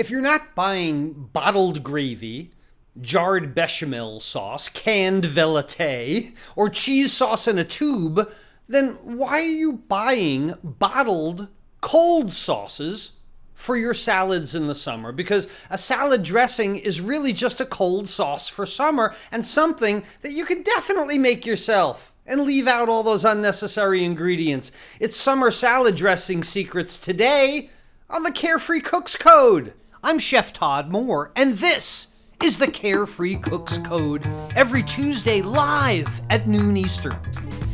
If you're not buying bottled gravy, jarred Béchamel sauce, canned Veloute, or cheese sauce in a tube, then why are you buying bottled cold sauces for your salads in the summer? Because a salad dressing is really just a cold sauce for summer and something that you can definitely make yourself and leave out all those unnecessary ingredients. It's summer salad dressing secrets today on the Carefree Cooks Code. I'm Chef Todd Moore, and this is the Carefree Cooks Code, every Tuesday live at noon Eastern.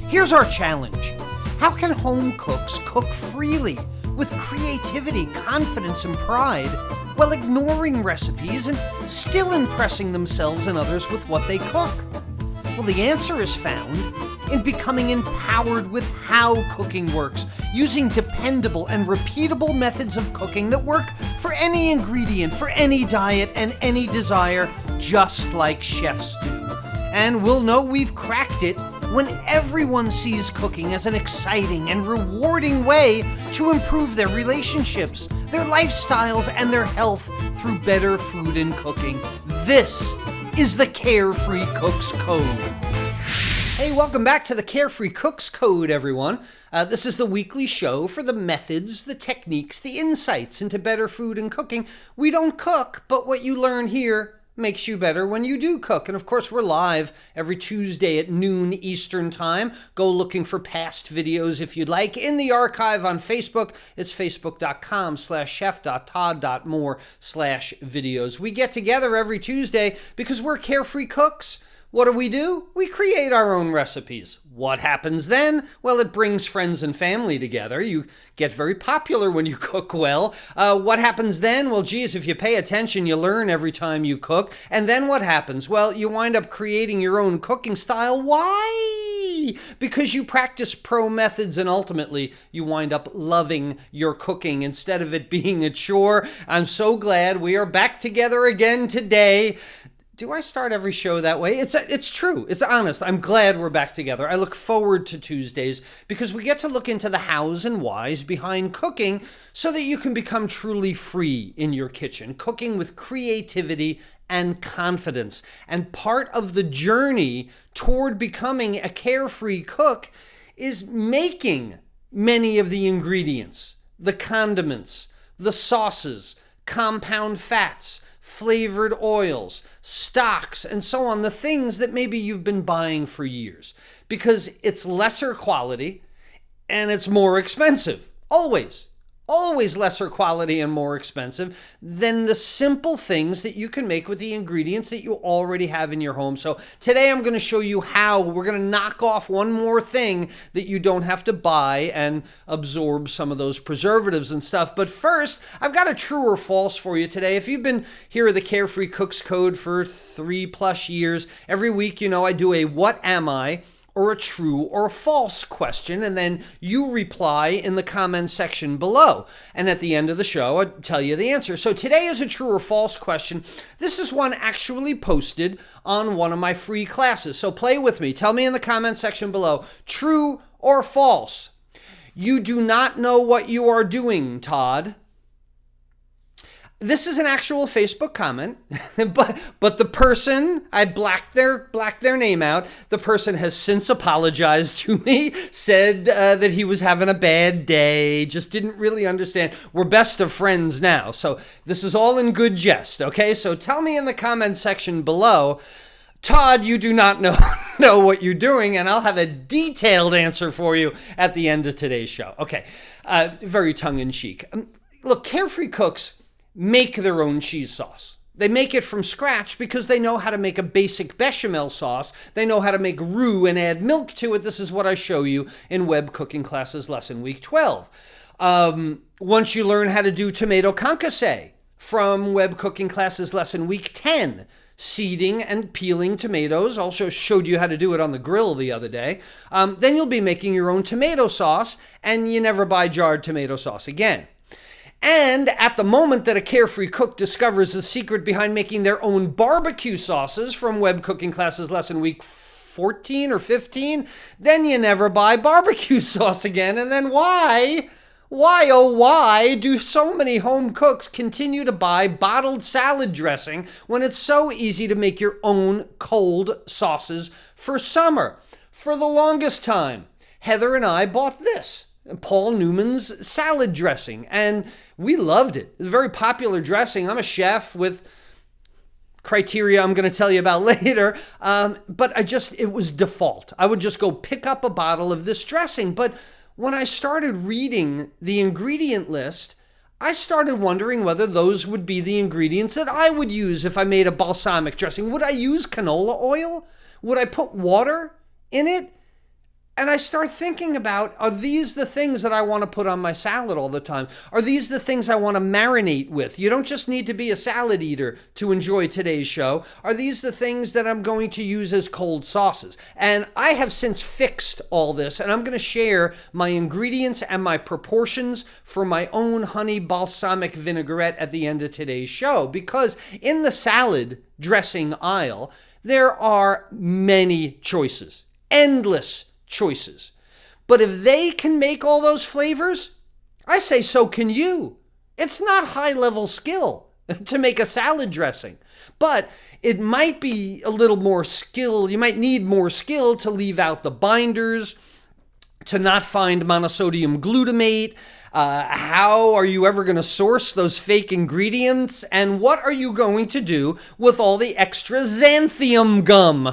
Here's our challenge. How can home cooks cook freely with creativity, confidence, and pride while ignoring recipes and still impressing themselves and others with what they cook? Well, the answer is found in becoming empowered with how cooking works, using dependable and repeatable methods of cooking that work for any ingredient, for any diet, and any desire, just like chefs do. And we'll know we've cracked it when everyone sees cooking as an exciting and rewarding way to improve their relationships, their lifestyles, and their health through better food and cooking. This is the Carefree Cooks Code. Hey, welcome back to the Carefree Cooks Code, everyone. This is the weekly show for the methods, the techniques, the insights into better food and cooking. We don't cook, but what you learn here makes you better when you do cook. And of course, we're live every Tuesday at noon Eastern time. Go looking for past videos if you'd like. In the archive on Facebook, it's facebook.com/chef.todd.moore/videos. We get together every Tuesday because we're carefree cooks. What do? We create our own recipes. What happens then? Well, it brings friends and family together. You get very popular when you cook well. What happens then? Well, geez, if you pay attention, you learn every time you cook. And then what happens? Well, you wind up creating your own cooking style. Why? Because you practice pro methods and ultimately you wind up loving your cooking instead of it being a chore. I'm so glad we are back together again today. Do I start every show that way? It's true. It's honest. I'm glad we're back together. I look forward to Tuesdays because we get to look into the hows and whys behind cooking so that you can become truly free in your kitchen, cooking with creativity and confidence. And part of the journey toward becoming a carefree cook is making many of the ingredients, the condiments, the sauces, compound fats, flavored oils, stocks, and so on, the things that maybe you've been buying for years, because it's lesser quality and it's more expensive. Always lesser quality and more expensive than the simple things that you can make with the ingredients that you already have in your home. So today I'm going to show you how we're going to knock off one more thing that you don't have to buy and absorb some of those preservatives and stuff. But first, I've got a true or false for you today. If you've been here at the Carefree Cooks Code for 3+ years, every week, I do a what am I? Or a true or false question, and then you reply in the comment section below. And at the end of the show, I'll tell you the answer. So today is a true or false question. This is one actually posted on one of my free classes. So play with me. Tell me in the comment section below, true or false. You do not know what you are doing, Todd. This is an actual Facebook comment, but the person, I blacked their name out. The person has since apologized to me, said that he was having a bad day, just didn't really understand. We're best of friends now, so this is all in good jest, okay? So tell me in the comment section below, Todd, you do not know what you're doing, and I'll have a detailed answer for you at the end of today's show. Okay, very tongue-in-cheek. Look, carefree cooks make their own cheese sauce. They make it from scratch because they know how to make a basic bechamel sauce. They know how to make roux and add milk to it. This is what I show you in Web Cooking Classes Lesson Week 12. Once you learn how to do tomato concasse from Web Cooking Classes Lesson Week 10, seeding and peeling tomatoes, also showed you how to do it on the grill the other day, then you'll be making your own tomato sauce and you never buy jarred tomato sauce again. And at the moment that a carefree cook discovers the secret behind making their own barbecue sauces from Web Cooking Classes Lesson Week 14 or 15, then you never buy barbecue sauce again. And then why? Why, oh why, do so many home cooks continue to buy bottled salad dressing when it's so easy to make your own cold sauces for summer? For the longest time, Heather and I bought this, Paul Newman's salad dressing, and we loved it. It's a very popular dressing. I'm a chef with criteria I'm going to tell you about later, but it was default. I would just go pick up a bottle of this dressing, but when I started reading the ingredient list, I started wondering whether those would be the ingredients that I would use if I made a balsamic dressing. Would I use canola oil? Would I put water in it? And I start thinking about, are these the things that I want to put on my salad all the time? Are these the things I want to marinate with? You don't just need to be a salad eater to enjoy today's show. Are these the things that I'm going to use as cold sauces? And I have since fixed all this, and I'm going to share my ingredients and my proportions for my own honey balsamic vinaigrette at the end of today's show. Because in the salad dressing aisle, there are many choices, endless choices. But if they can make all those flavors, I say so can you. It's not high-level skill to make a salad dressing, but it might be a little more skill. You might need more skill to leave out the binders, to not find monosodium glutamate. How are you ever going to source those fake ingredients? And what are you going to do with all the extra xanthium gum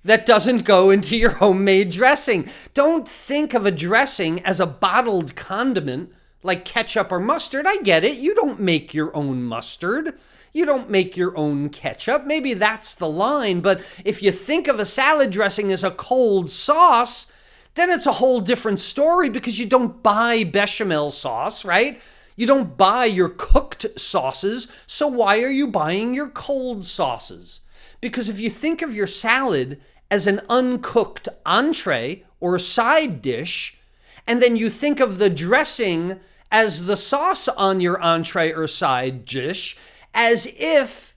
that doesn't go into your homemade dressing? Don't think of a dressing as a bottled condiment like ketchup or mustard. I get it. You don't make your own mustard. You don't make your own ketchup. Maybe that's the line. But if you think of a salad dressing as a cold sauce, then it's a whole different story, because you don't buy bechamel sauce, right? You don't buy your cooked sauces. So why are you buying your cold sauces? Because if you think of your salad as an uncooked entree or side dish, and then you think of the dressing as the sauce on your entree or side dish, as if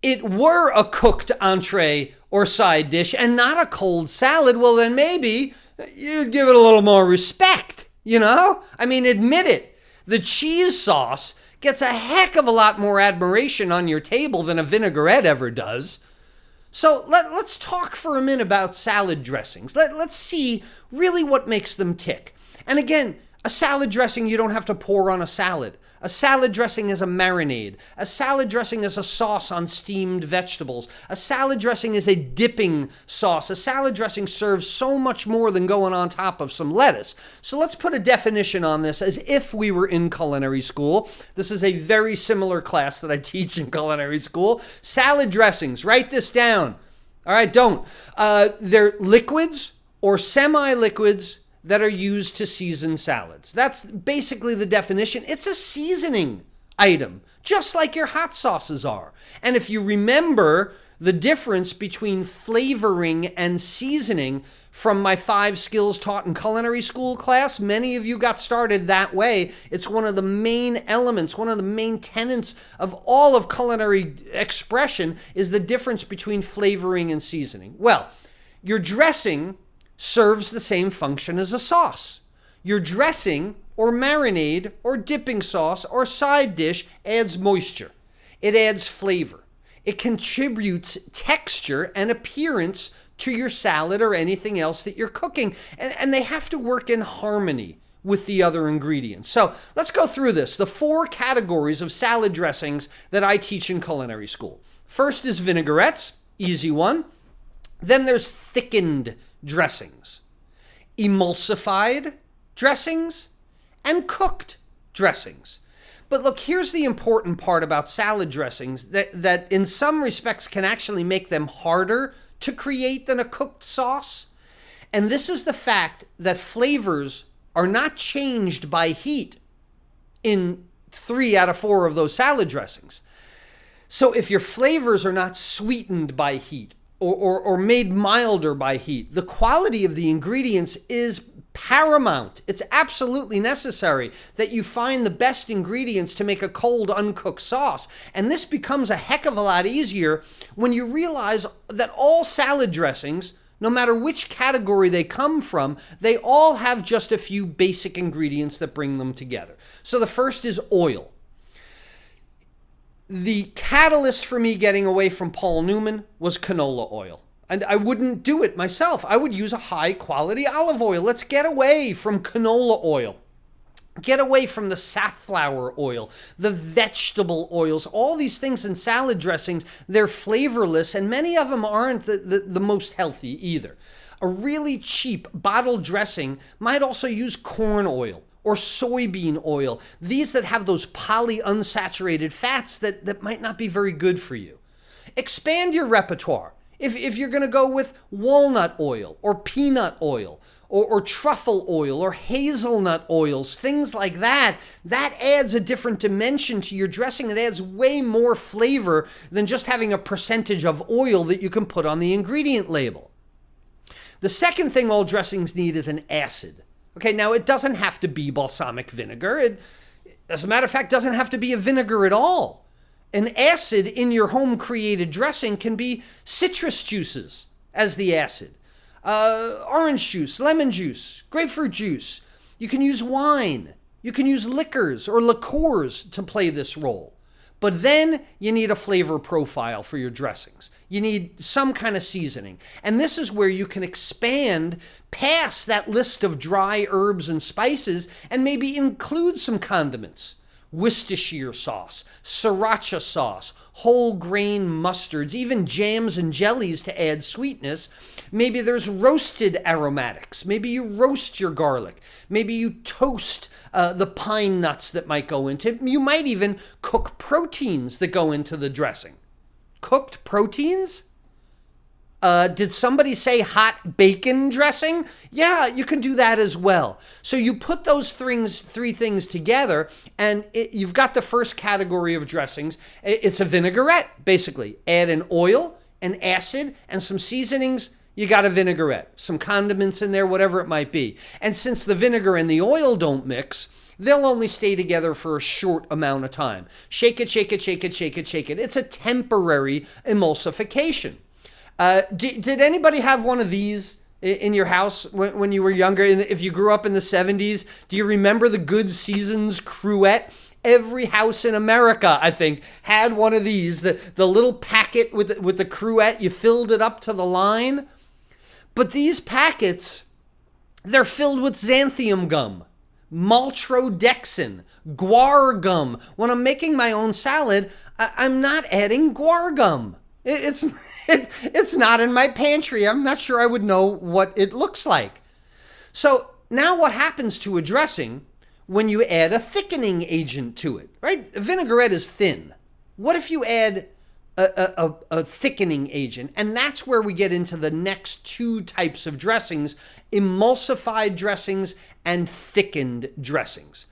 it were a cooked entree or side dish and not a cold salad, well, then maybe you'd give it a little more respect, you know? I mean, admit it. The cheese sauce gets a heck of a lot more admiration on your table than a vinaigrette ever does. So let's talk for a minute about salad dressings. Let's see really what makes them tick. And again, a salad dressing you don't have to pour on a salad. A salad dressing is a marinade. A salad dressing is a sauce on steamed vegetables. A salad dressing is a dipping sauce. A salad dressing serves so much more than going on top of some lettuce. So let's put a definition on this as if we were in culinary school. This is a very similar class that I teach in culinary school. Salad dressings, write this down. All right, don't. They're liquids or semi-liquids that are used to season salads. That's basically the definition. It's a seasoning item, just like your hot sauces are. And if you remember the difference between flavoring and seasoning from my 5 skills taught in culinary school class, many of you got started that way. It's one of the main elements, one of the main tenets of all of culinary expression is the difference between flavoring and seasoning. Well, your dressing serves the same function as a sauce. Your dressing or marinade or dipping sauce or side dish adds moisture. It adds flavor. It contributes texture and appearance to your salad or anything else that you're cooking. And they have to work in harmony with the other ingredients. So let's go through this. The 4 categories of salad dressings that I teach in culinary school. First is vinaigrettes, easy one. Then there's thickened dressings, emulsified dressings, and cooked dressings. But look, here's the important part about salad dressings that in some respects can actually make them harder to create than a cooked sauce. And this is the fact that flavors are not changed by heat in 3 out of 4 of those salad dressings. So if your flavors are not sweetened by heat, or made milder by heat, the quality of the ingredients is paramount. It's absolutely necessary that you find the best ingredients to make a cold, uncooked sauce. And this becomes a heck of a lot easier when you realize that all salad dressings No matter which category they come from, they all have just a few basic ingredients that bring them together. So the first is oil. The catalyst for me getting away from Paul Newman was canola oil. And I wouldn't do it myself. I would use a high quality olive oil. Let's get away from canola oil. Get away from the safflower oil, the vegetable oils, all these things in salad dressings. They're flavorless, and many of them aren't the most healthy either. A really cheap bottled dressing might also use corn oil or soybean oil, these that have those polyunsaturated fats that might not be very good for you. Expand your repertoire. If you're going to go with walnut oil or peanut oil, or truffle oil or hazelnut oils, things like that, that adds a different dimension to your dressing. It adds way more flavor than just having a percentage of oil that you can put on the ingredient label. The second thing all dressings need is an acid. Okay, now it doesn't have to be balsamic vinegar. It, as a matter of fact, doesn't have to be a vinegar at all. An acid in your home-created dressing can be citrus juices as the acid. Orange juice, lemon juice, grapefruit juice. You can use wine. You can use liquors or liqueurs to play this role. But then you need a flavor profile for your dressings. You need some kind of seasoning. And this is where you can expand past that list of dry herbs and spices and maybe include some condiments. Worcestershire sauce, sriracha sauce, whole grain mustards, even jams and jellies to add sweetness. Maybe there's roasted aromatics. Maybe you roast your garlic. Maybe you toast the pine nuts that might go into it. You might even cook proteins that go into the dressing. Cooked proteins? Did somebody say hot bacon dressing? Yeah, you can do that as well. So you put those three things together, and you've got the first category of dressings. It's a vinaigrette, basically. Add an oil, an acid, and some seasonings. You got a vinaigrette. Some condiments in there, whatever it might be. And since the vinegar and the oil don't mix, they'll only stay together for a short amount of time. Shake it, shake it, shake it, shake it, shake it. It's a temporary emulsification. Did anybody have one of these in your house when you were younger? If you grew up in the 70s, do you remember the Good Seasons Cruet? Every house in America, I think, had one of these. The little packet with the Cruet, you filled it up to the line. But these packets, they're filled with xanthium gum, maltodextrin, guar gum. When I'm making my own salad, I'm not adding guar gum. It's not in my pantry. I'm not sure I would know what it looks like. So now what happens to a dressing when you add a thickening agent to it, right? A vinaigrette is thin. What if you add a thickening agent? And that's where we get into the next two types of dressings, emulsified dressings and thickened dressings.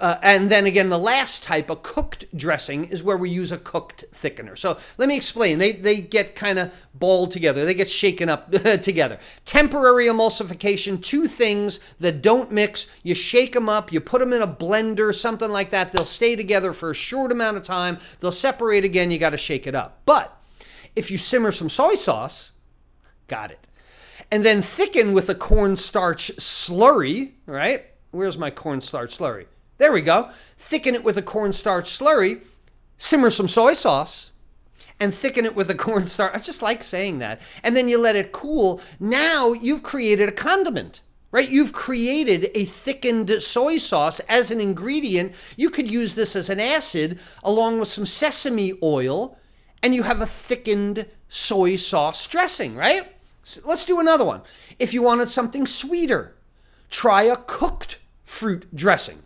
And then again, the last type, a cooked dressing, is where we use a cooked thickener. So let me explain. They get kind of balled together. They get shaken up together. Temporary emulsification, two things that don't mix. You shake them up, you put them in a blender, something like that. They'll stay together for a short amount of time. They'll separate again. You got to shake it up. But if you simmer some soy sauce, got it. And then thicken with a cornstarch slurry, right? Where's my cornstarch slurry? There we go. Thicken it with a cornstarch slurry, simmer some soy sauce, and thicken it with a cornstarch. I just like saying that. And then you let it cool. Now you've created a condiment, right? You've created a thickened soy sauce as an ingredient. You could use this as an acid along with some sesame oil, and you have a thickened soy sauce dressing, right? So let's do another one. If you wanted something sweeter, try a cooked fruit dressing.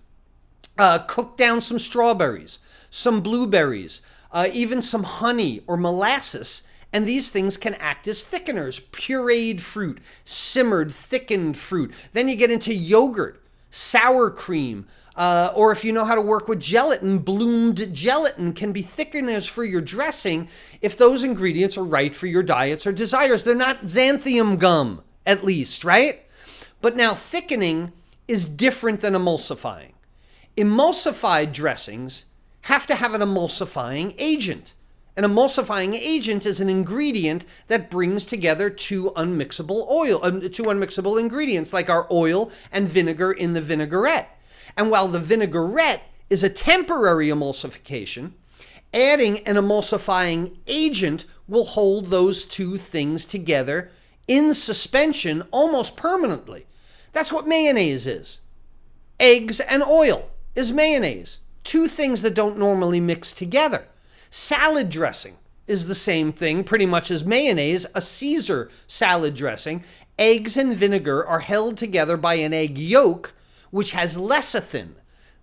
Cook down some strawberries, some blueberries, even some honey or molasses, and these things can act as thickeners. Pureed fruit, simmered, thickened fruit. Then you get into yogurt, sour cream, or if you know how to work with gelatin, bloomed gelatin can be thickeners for your dressing if those ingredients are right for your diets or desires. They're not xanthium gum, at least, right? But now thickening is different than emulsifying. Emulsified dressings have to have an emulsifying agent. An emulsifying agent is an ingredient that brings together two unmixable ingredients, like our oil and vinegar in the vinaigrette. And while the vinaigrette is a temporary emulsification, adding an emulsifying agent will hold those two things together in suspension almost permanently. That's what mayonnaise is. Eggs and oil is mayonnaise. Two things that don't normally mix together. Salad dressing is the same thing pretty much as mayonnaise, a Caesar salad dressing. Eggs and vinegar are held together by an egg yolk, which has lecithin.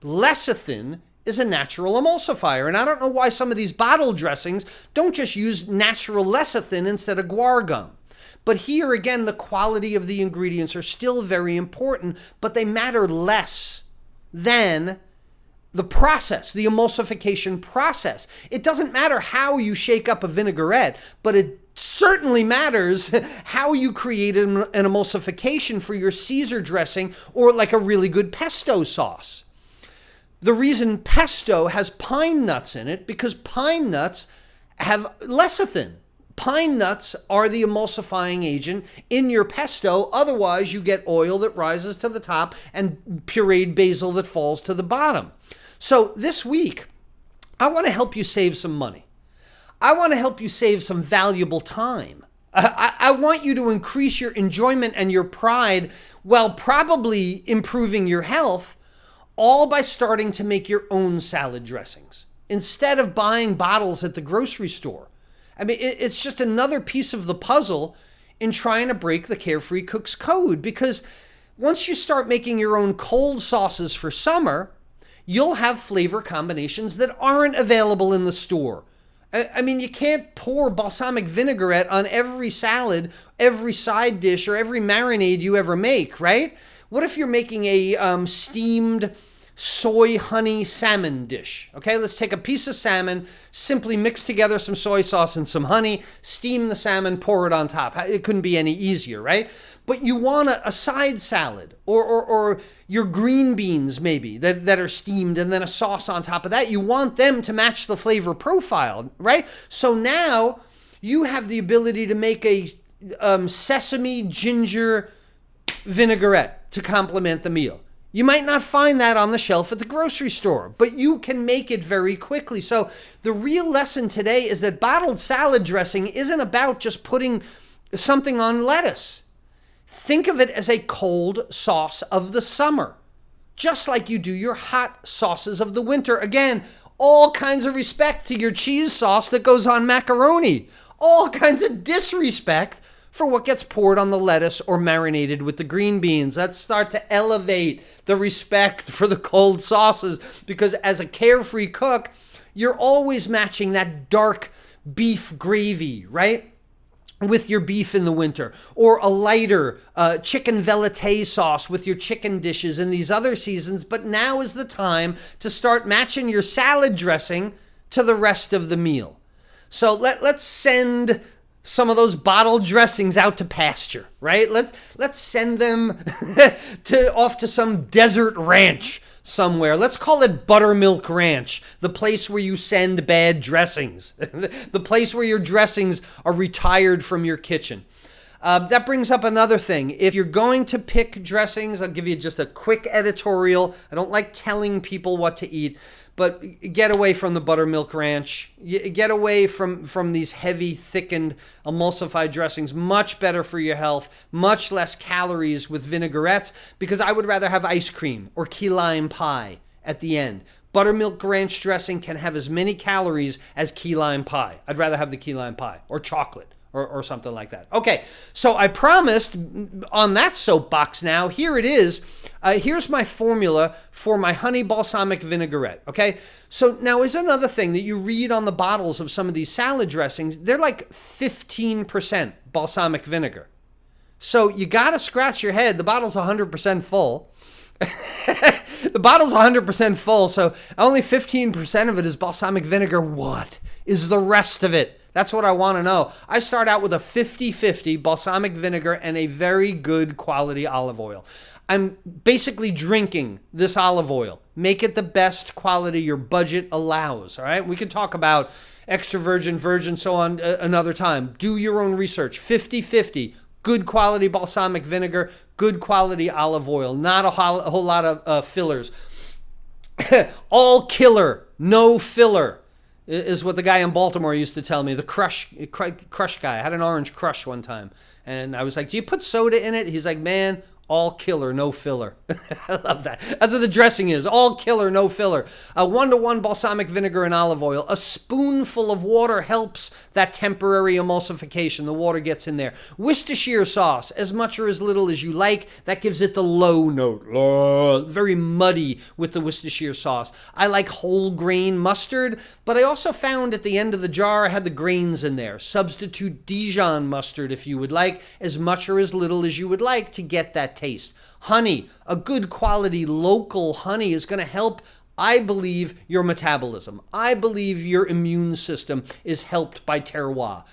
Lecithin is a natural emulsifier, and I don't know why some of these bottle dressings don't just use natural lecithin instead of guar gum. But here again, the quality of the ingredients are still very important, but they matter less than the process, the emulsification process. It doesn't matter how you shake up a vinaigrette, but it certainly matters how you create an emulsification for your Caesar dressing or like a really good pesto sauce. The reason pesto has pine nuts in it, because pine nuts have lecithin. Pine nuts are the emulsifying agent in your pesto. Otherwise, you get oil that rises to the top and pureed basil that falls to the bottom. So this week, I want to help you save some money. I want to help you save some valuable time. I want you to increase your enjoyment and your pride while probably improving your health, all by starting to make your own salad dressings instead of buying bottles at the grocery store. I mean, it's just another piece of the puzzle in trying to break the Carefree Cook's code, because once you start making your own cold sauces for summer, you'll have flavor combinations that aren't available in the store. I mean, you can't pour balsamic vinaigrette on every salad, every side dish, or every marinade you ever make, right? What if you're making a steamed soy honey salmon dish? Okay, let's take a piece of salmon, simply mix together some soy sauce and some honey, steam the salmon, pour it on top. It couldn't be any easier, right? But you want a side salad or your green beans maybe that are steamed and then a sauce on top of that. You want them to match the flavor profile, right? So now you have the ability to make a sesame ginger vinaigrette to complement the meal. You might not find that on the shelf at the grocery store, but you can make it very quickly. So the real lesson today is that bottled salad dressing isn't about just putting something on lettuce. Think of it as a cold sauce of the summer, just like you do your hot sauces of the winter. Again, all kinds of respect to your cheese sauce that goes on macaroni. All kinds of disrespect for what gets poured on the lettuce or marinated with the green beans. Let's start to elevate the respect for the cold sauces, because as a carefree cook, you're always matching that dark beef gravy, right, with your beef in the winter, or a lighter chicken veloute sauce with your chicken dishes in these other seasons. But now is the time to start matching your salad dressing to the rest of the meal. So let's send some of those bottled dressings out to pasture, right? Let's send them off to some desert ranch somewhere. Let's call it Buttermilk Ranch, the place where you send bad dressings, the place where your dressings are retired from your kitchen. That brings up another thing. If you're going to pick dressings, I'll give you just a quick editorial. I don't like telling people what to eat, but get away from the Buttermilk Ranch. Get away from these heavy, thickened, emulsified dressings. Much better for your health. Much less calories with vinaigrettes, because I would rather have ice cream or key lime pie at the end. Buttermilk Ranch dressing can have as many calories as key lime pie. I'd rather have the key lime pie or chocolate or something like that. Okay, so I promised on that soapbox now. Here it is. Here's my formula for my honey balsamic vinaigrette, okay? So now is another thing that you read on the bottles of some of these salad dressings. They're like 15% balsamic vinegar. So you got to scratch your head. The bottle's 100% full. The bottle's 100% full, so only 15% of it is balsamic vinegar. What is the rest of it? That's what I want to know. I start out with a 50-50 balsamic vinegar and a very good quality olive oil. I'm basically drinking this olive oil. Make it the best quality your budget allows, all right? We can talk about extra virgin, so on another time. Do your own research. 50-50, good quality balsamic vinegar, good quality olive oil, not a whole lot of fillers. All killer, no filler is what the guy in Baltimore used to tell me. The crush guy. I had an orange crush one time. And I was like, do you put soda in it? He's like, man, all killer, no filler. I love that. That's what the dressing is. All killer, no filler. 1-to-1 balsamic vinegar and olive oil. A spoonful of water helps that temporary emulsification. The water gets in there. Worcestershire sauce, as much or as little as you like. That gives it the low note. Very muddy with the Worcestershire sauce. I like whole grain mustard, but I also found at the end of the jar I had the grains in there. Substitute Dijon mustard if you would like, as much or as little as you would like to get that taste. Honey, a good quality local honey is going to help, I believe, your metabolism. I believe your immune system is helped by terroir,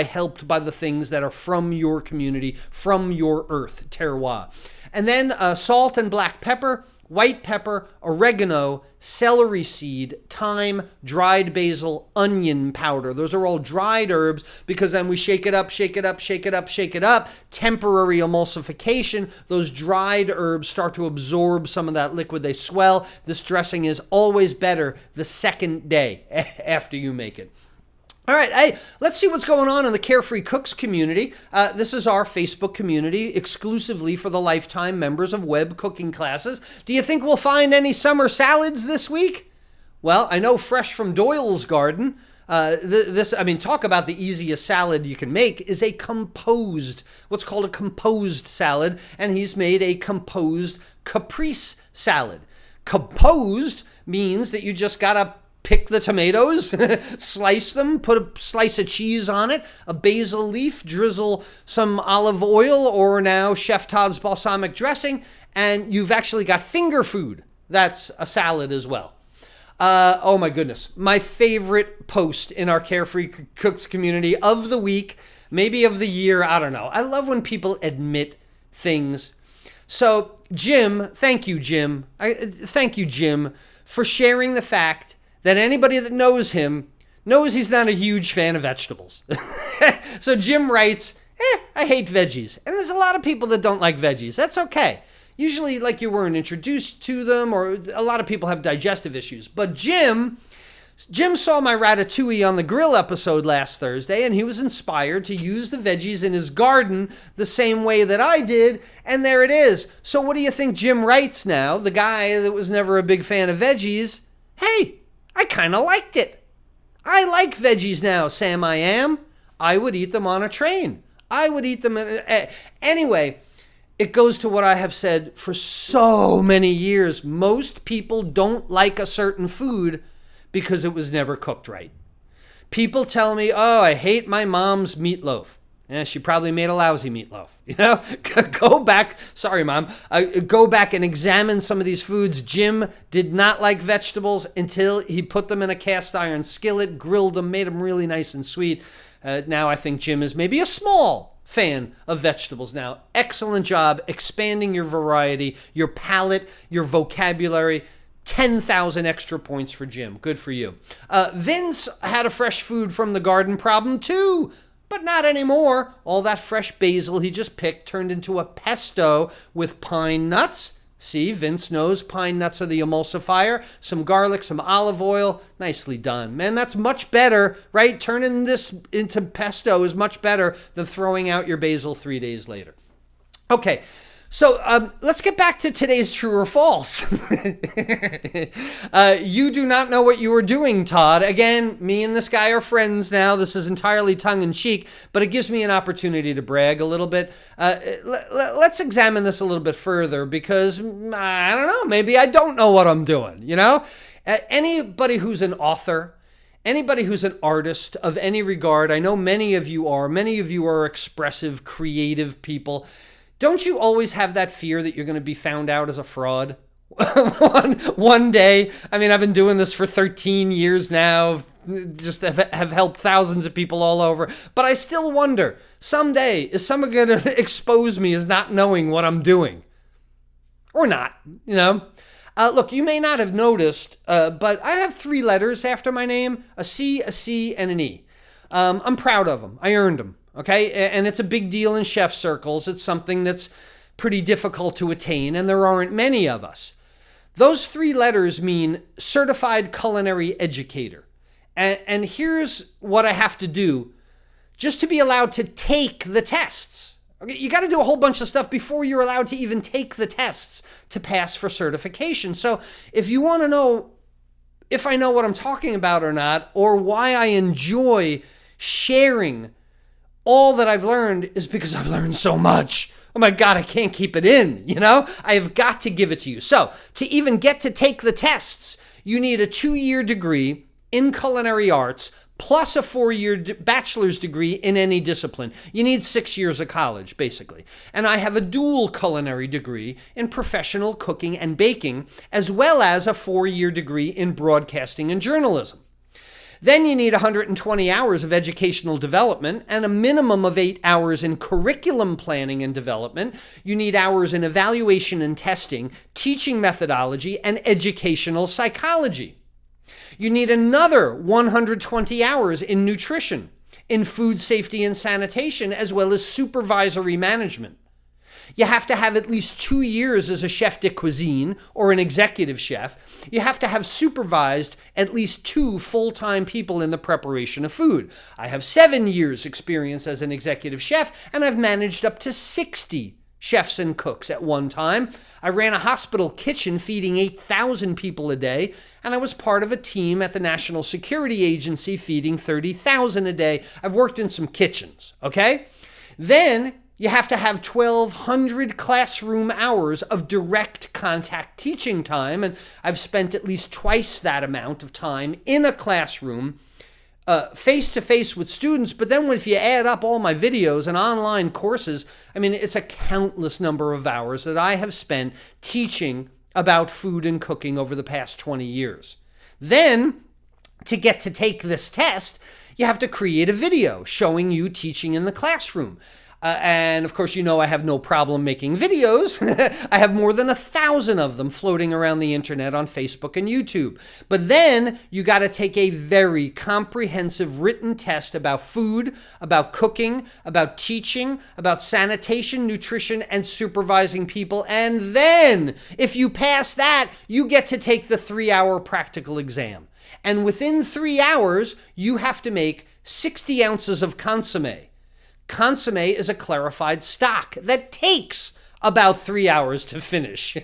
helped by the things that are from your community, from your earth, terroir. And then salt and black pepper, white pepper, oregano, celery seed, thyme, dried basil, onion powder. Those are all dried herbs because then we shake it up. Temporary emulsification. Those dried herbs start to absorb some of that liquid. They swell. This dressing is always better the second day after you make it. All right, hey, let's see what's going on in the Carefree Cooks community. This is our Facebook community exclusively for the lifetime members of web cooking classes. Do you think we'll find any summer salads this week? Well, I know fresh from Doyle's garden. Talk about the easiest salad you can make is what's called a composed salad, and he's made a composed caprese salad. Composed means that you just gotta pick the tomatoes, slice them, put a slice of cheese on it, a basil leaf, drizzle some olive oil or now Chef Todd's balsamic dressing, and you've actually got finger food. That's a salad as well. Oh my goodness. My favorite post in our Carefree Cooks community of the week, maybe of the year, I don't know. I love when people admit things. So Jim, thank you, Jim, for sharing the fact that anybody that knows him knows he's not a huge fan of vegetables. So Jim writes, I hate veggies. And there's a lot of people that don't like veggies. That's okay. Usually like you weren't introduced to them, or a lot of people have digestive issues. But Jim saw my ratatouille on the grill episode last Thursday, and he was inspired to use the veggies in his garden the same way that I did, and there it is. So what do you think Jim writes now, the guy that was never a big fan of veggies? Hey, I kind of liked it. I like veggies now, Sam I am. I would eat them on a train. I would eat them. Anyway, it goes to what I have said for so many years. Most people don't like a certain food because it was never cooked right. People tell me, oh, I hate my mom's meatloaf. She probably made a lousy meatloaf. Go back. Sorry, Mom. Go back and examine some of these foods. Jim did not like vegetables until he put them in a cast iron skillet, grilled them, made them really nice and sweet. Now I think Jim is maybe a small fan of vegetables now. Excellent job expanding your variety, your palate, your vocabulary. 10,000 extra points for Jim. Good for you. Vince had a fresh food from the garden problem too. But not anymore. All that fresh basil he just picked turned into a pesto with pine nuts. See, Vince knows pine nuts are the emulsifier. Some garlic, some olive oil. Nicely done. Man, that's much better, right? Turning this into pesto is much better than throwing out your basil 3 days later. Okay. So let's get back to today's true or false. You do not know what you were doing, Todd. Again, me and this guy are friends now. This is entirely tongue-in-cheek, but it gives me an opportunity to brag a little bit. Let's examine this a little bit further because, I don't know, maybe I don't know what I'm doing, Anybody who's an author, anybody who's an artist of any regard, I know many of you are expressive, creative people. Don't you always have that fear that you're going to be found out as a fraud? one day, I mean, I've been doing this for 13 years now, just have helped thousands of people all over, but I still wonder, someday, is someone going to expose me as not knowing what I'm doing? Or not, you know? Look, you may not have noticed, but I have 3 letters after my name, a C, and an E. I'm proud of them. I earned them, okay? And it's a big deal in chef circles. It's something that's pretty difficult to attain, and there aren't many of us. Those 3 letters mean Certified Culinary Educator. And here's what I have to do just to be allowed to take the tests. Okay, you got to do a whole bunch of stuff before you're allowed to even take the tests to pass for certification. So if you want to know if I know what I'm talking about or not, or why I enjoy sharing all that I've learned, is because I've learned so much. Oh my God, I can't keep it in, you know? I have got to give it to you. So to even get to take the tests, you need a 2-year degree in culinary arts, plus a 4-year bachelor's degree in any discipline. You need 6 years of college, basically. And I have a dual culinary degree in professional cooking and baking, as well as a 4-year degree in broadcasting and journalism. Then you need 120 hours of educational development and a minimum of 8 hours in curriculum planning and development. You need hours in evaluation and testing, teaching methodology, and educational psychology. You need another 120 hours in nutrition, in food safety and sanitation, as well as supervisory management. You have to have at least 2 years as a chef de cuisine or an executive chef. You have to have supervised at least 2 full-time people in the preparation of food. I have 7 years experience as an executive chef, and I've managed up to 60 chefs and cooks at one time. I ran a hospital kitchen feeding 8,000 people a day, and I was part of a team at the National Security Agency feeding 30,000 a day. I've worked in some kitchens, okay? Then you have to have 1,200 classroom hours of direct contact teaching time, and I've spent at least twice that amount of time in a classroom face-to-face with students. But then if you add up all my videos and online courses, I mean, it's a countless number of hours that I have spent teaching about food and cooking over the past 20 years. Then, to get to take this test, you have to create a video showing you teaching in the classroom. And of course, you know I have no problem making videos. I have more than 1,000 of them floating around the internet on Facebook and YouTube. But then you got to take a very comprehensive written test about food, about cooking, about teaching, about sanitation, nutrition, and supervising people. And then if you pass that, you get to take the 3-hour practical exam. And within 3 hours, you have to make 60 ounces of consommé. Consommé is a clarified stock that takes about 3 hours to finish.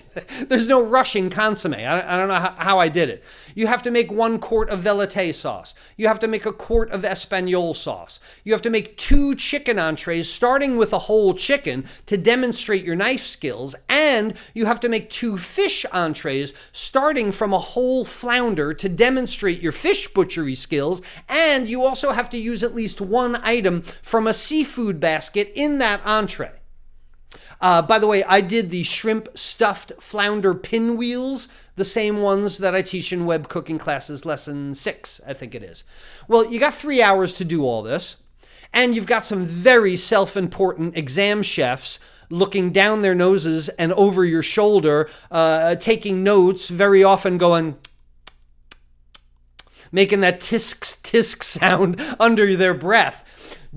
There's no rushing consommé. I don't know how I did it. You have to make 1 quart of velouté sauce. You have to make a quart of espagnole sauce. You have to make 2 chicken entrees, starting with a whole chicken to demonstrate your knife skills. And you have to make 2 fish entrees, starting from a whole flounder to demonstrate your fish butchery skills. And you also have to use at least 1 item from a seafood basket in that entree. By the way, I did the shrimp stuffed flounder pinwheels, the same ones that I teach in web cooking classes, lesson 6, I think it is. Well, you got 3 hours to do all this, and you've got some very self-important exam chefs looking down their noses and over your shoulder, taking notes, very often going, making that tisk sound under their breath.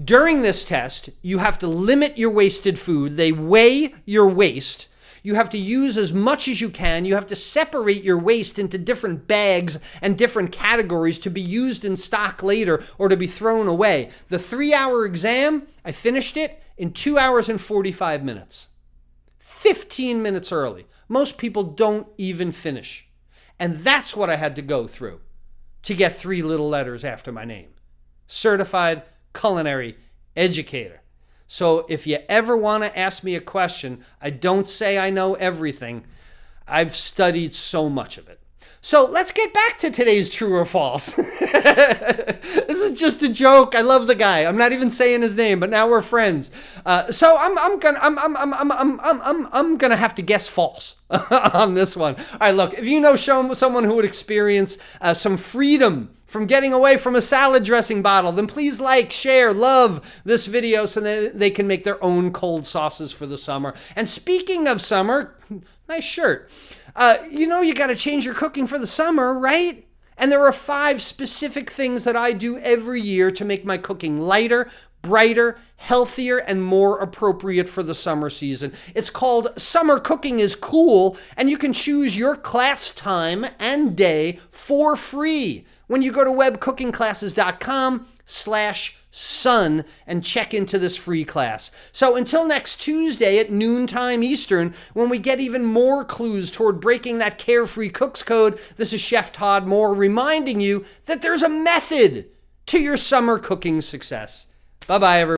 During this test, you have to limit your wasted food. They weigh your waste. You have to use as much as you can. You have to separate your waste into different bags and different categories to be used in stock later or to be thrown away. The 3-hour exam, I finished it in 2 hours and 45 minutes. 15 minutes early. Most people don't even finish. And that's what I had to go through to get 3 little letters after my name. Certified Culinary Educator. So if you ever want to ask me a question, I don't say I know everything. I've studied so much of it. So let's get back to today's true or false. This is just a joke. I love the guy. I'm not even saying his name, but now we're friends. So I'm gonna have to guess false on this one. All right, look, if you know someone who would experience some freedom from getting away from a salad dressing bottle, then please like, share, love this video so that they can make their own cold sauces for the summer. And speaking of summer, nice shirt. You got to change your cooking for the summer, right? And there are 5 specific things that I do every year to make my cooking lighter, brighter, healthier, and more appropriate for the summer season. It's called Summer Cooking is Cool, and you can choose your class time and day for free when you go to webcookingclasses.com/sun and check into this free class. So until next Tuesday at noontime Eastern, when we get even more clues toward breaking that carefree cook's code, this is Chef Todd Moore reminding you that there's a method to your summer cooking success. Bye-bye, everyone.